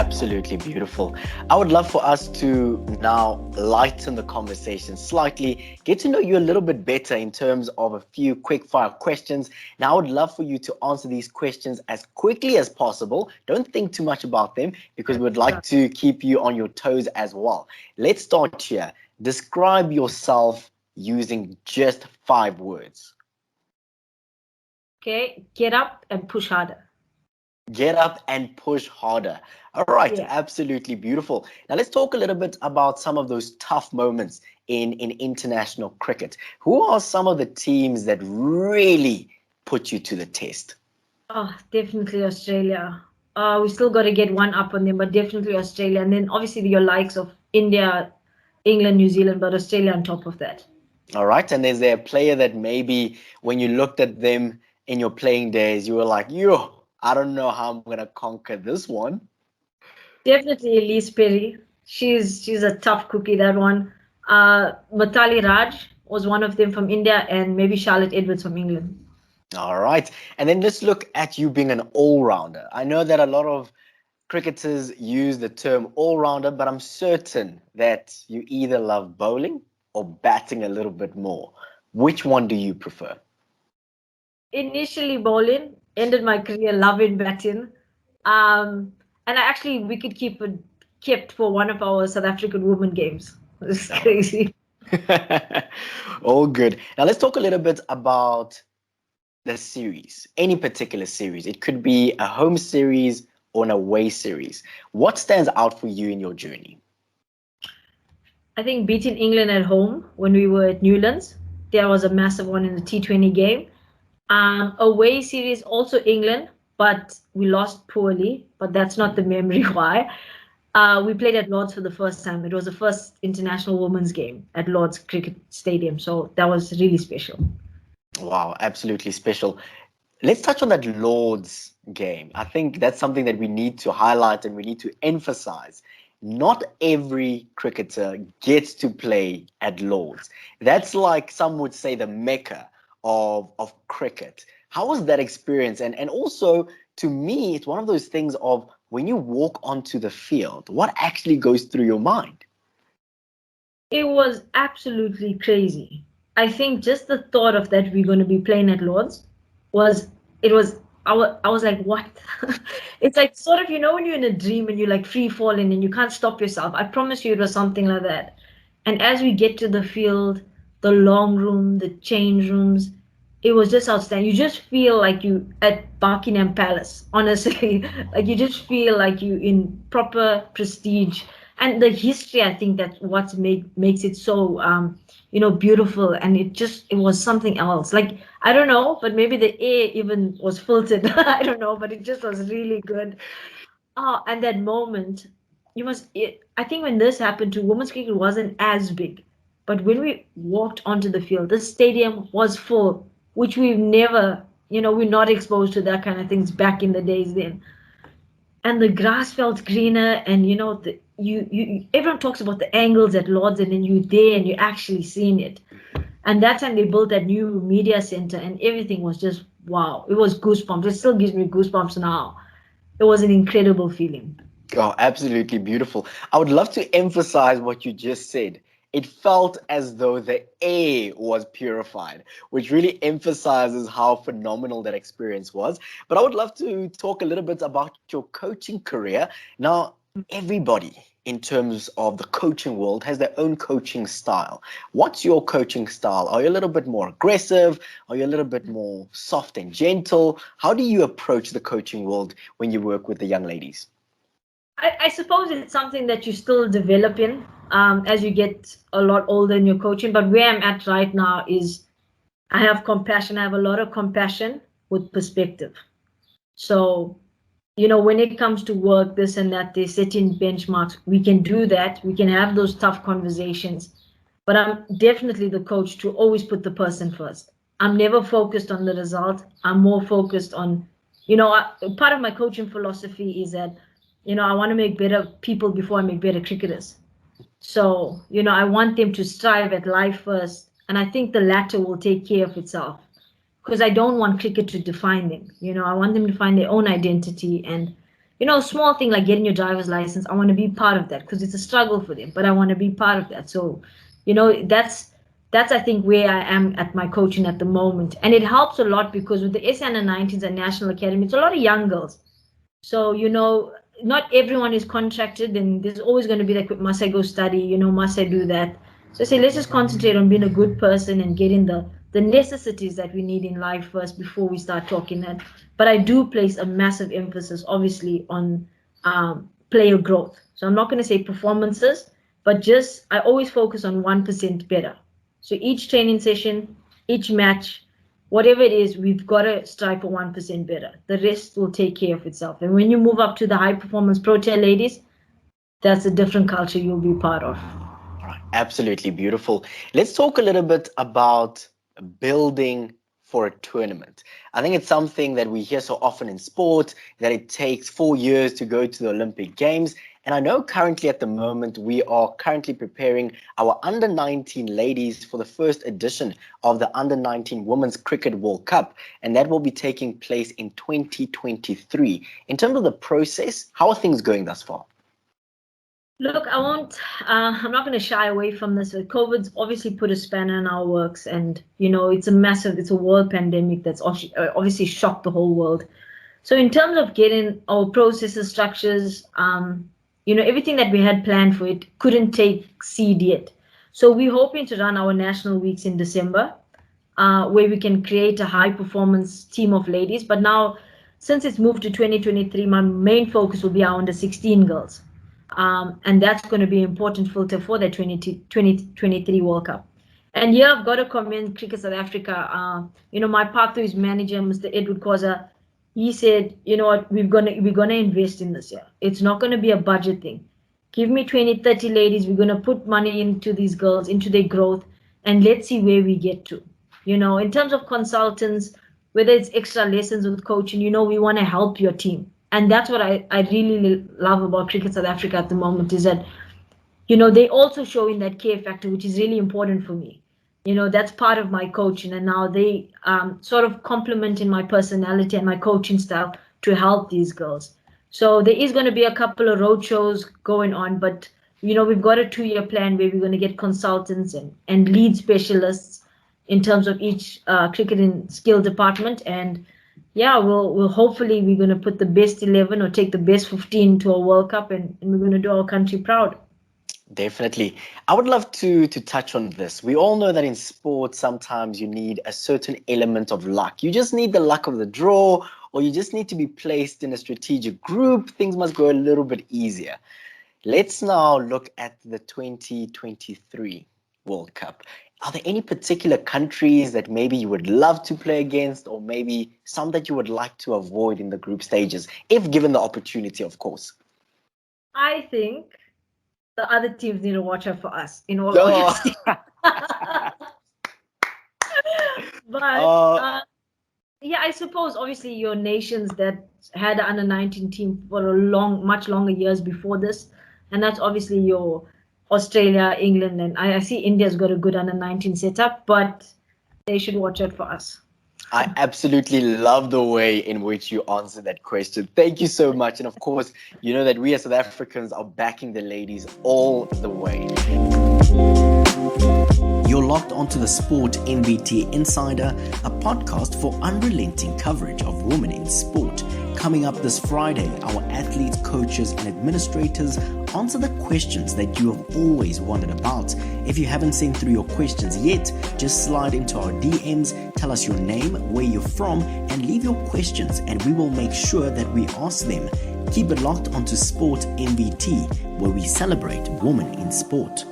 absolutely beautiful. I would love for us to now lighten the conversation slightly, get to know you a little bit better in terms of a few quick fire questions. Now, I would love for you to answer these questions as quickly as possible. Don't think too much about them because we'd like to keep you on your toes as well. Let's start here. Describe yourself using just 5 words. Okay, get up and push harder. Get up and push harder. All right, Yeah. absolutely beautiful. Now let's talk a little bit about some of those tough moments in international cricket. Who are some of the teams that really put you to the test? Oh, definitely Australia. We still got to get one up on them, but definitely Australia. And then obviously your likes of India, England, New Zealand, but Australia on top of that. All right, and is there a player that maybe when you looked at them in your playing days, you were like, yo, I don't know how I'm going to conquer this one? Definitely 𝗙cie𝗹𝗹. She's a tough cookie, that one. Mithali Raj was one of them from India, and maybe Charlotte Edwards from England. All right, and then let's look at you being an all-rounder. I know that a lot of cricketers use the term all-rounder, but I'm certain that you either love bowling or batting a little bit more. Which one do you prefer? Initially bowling, ended my career loving batting. And I actually wicket keeper kept for one of our South African women games. It's crazy. All good. Now let's talk a little bit about the series, any particular series. It could be a home series or an away series. What stands out for you in your journey? I think beating England at home when we were at Newlands, there was a massive one in the T20 game. Away series also England, but we lost poorly, but that's not the memory why. We played at Lord's for the first time. It was the first international women's game at Lord's Cricket Stadium, so that was really special. Wow, absolutely special. Let's touch on that Lord's game. I think that's something that we need to highlight and we need to emphasize. Not every cricketer gets to play at Lord's. That's like some would say the mecca of cricket. How was that experience? And also, to me, it's one of those things of when you walk onto the field, what actually goes through your mind? It was absolutely crazy. I think just the thought of that we're going to be playing at Lord's was, I was like, what? It's like sort of, when you're in a dream and you're like free falling and you can't stop yourself. I promise you it was something like that. And as we get to the field, the long room, the change rooms, it was just outstanding. You just feel like you at Buckingham Palace, honestly. Like you just feel like you in proper prestige. And the history, I think that's what makes it so beautiful. And it was something else. Like I don't know, but maybe the air even was filtered. I don't know, but it just was really good. Oh, and that moment, I think when this happened to women's cricket wasn't as big, but when we walked onto the field, the stadium was full, which we've never, we're not exposed to that kind of things back in the days then. And the grass felt greener, and everyone talks about the angles at Lords, and then you're there and you're actually seeing it. And that time they built that new media center, and everything was just wow. It was goosebumps. It still gives me goosebumps now. It was an incredible feeling. Oh, absolutely beautiful. I would love to emphasize what you just said. It felt as though the air was purified, which really emphasizes how phenomenal that experience was. But I would love to talk a little bit about your coaching career. Now, everybody in terms of the coaching world has their own coaching style. What's your coaching style? Are you a little bit more aggressive? Are you a little bit more soft and gentle? How do you approach the coaching world when you work with the young ladies? I suppose it's something that you still develop in as you get a lot older in your coaching. But where I'm at right now is I have compassion. I have a lot of compassion with perspective. So, when it comes to work, this and that, they set in benchmarks. We can do that. We can have those tough conversations. But I'm definitely the coach to always put the person first. I'm never focused on the result. I'm more focused on, part of my coaching philosophy is that I want to make better people before I make better cricketers. So, I want them to strive at life first. And I think the latter will take care of itself. Because I don't want cricket to define them. I want them to find their own identity and, small thing like getting your driver's license. I want to be part of that because it's a struggle for them, but I want to be part of that. So, that's I think where I am at my coaching at the moment, and it helps a lot because with the SA Under-19s and National Academy, it's a lot of young girls. So, not everyone is contracted, and there's always going to be like, must I go study? Must I do that? So I say, let's just concentrate on being a good person and getting the necessities that we need in life first before we start talking that. But I do place a massive emphasis, obviously, on player growth. So I'm not going to say performances, but just I always focus on 1% better. So each training session, each match, whatever it is, we've got to strive for 1% better. The rest will take care of itself. And when you move up to the high performance pro chair ladies, that's a different culture you'll be part of. Absolutely beautiful. Let's talk a little bit about building for a tournament. I think it's something that we hear so often in sport, that it takes 4 years to go to the Olympic Games. And I know currently at the moment, we are currently preparing our under-19 ladies for the first edition of the under-19 Women's Cricket World Cup. And that will be taking place in 2023. In terms of the process, how are things going thus far? Look, I'm not going to shy away from this. COVID's obviously put a spanner in our works, and, it's a world pandemic that's obviously shocked the whole world. So in terms of getting our processes, structures, everything that we had planned for it couldn't take seed yet. So we're hoping to run our national weeks in December, where we can create a high performance team of ladies. But now, since it's moved to 2023, my main focus will be our under 16 girls. And that's going to be an important filter for the 2023 World Cup. And here I've got to commend Cricket South Africa. My pathways manager, Mr. Edward Khoza, he said, you know what, we're gonna invest in this year. It's not going to be a budget thing. Give me 20, 30 ladies. We're going to put money into these girls, into their growth, and let's see where we get to. In terms of consultants, whether it's extra lessons with coaching, we want to help your team. And that's what I really love about Cricket South Africa at the moment, is that, they also showing that care factor, which is really important for me. That's part of my coaching. And now they sort of complementing my personality and my coaching style to help these girls. So there is going to be a couple of road shows going on, but, we've got a 2-year plan where we're going to get consultants and lead specialists in terms of each cricketing skill department. And yeah, we'll hopefully we're going to put the best 11 or take the best 15 to a World Cup, and we're going to do our country proud. Definitely. I would love to touch on this. We all know that in sports, sometimes you need a certain element of luck. You just need the luck of the draw, or you just need to be placed in a strategic group. Things must go a little bit easier. Let's now look at the 2023 World Cup. Are there any particular countries that maybe you would love to play against, or maybe some that you would like to avoid in the group stages, if given the opportunity, of course? I think the other teams need to watch out for us, in all honesty. But yeah, I suppose obviously your nations that had an under-19 team for much longer years before this, and that's obviously your Australia, England, and I see India's got a good under-19 setup, but they should watch out for us. I absolutely love the way in which you answered that question. Thank you so much. And of course, you know that we as South Africans are backing the ladies all the way. You're locked onto the Sport MVT Insider, a podcast for unrelenting coverage of women in sport. Coming up this Friday, our athletes, coaches, and administrators answer the questions that you have always wondered about. If you haven't sent through your questions yet, just slide into our DMs, tell us your name, where you're from, and leave your questions, and we will make sure that we ask them. Keep it locked onto Sport MVT, where we celebrate women in sport.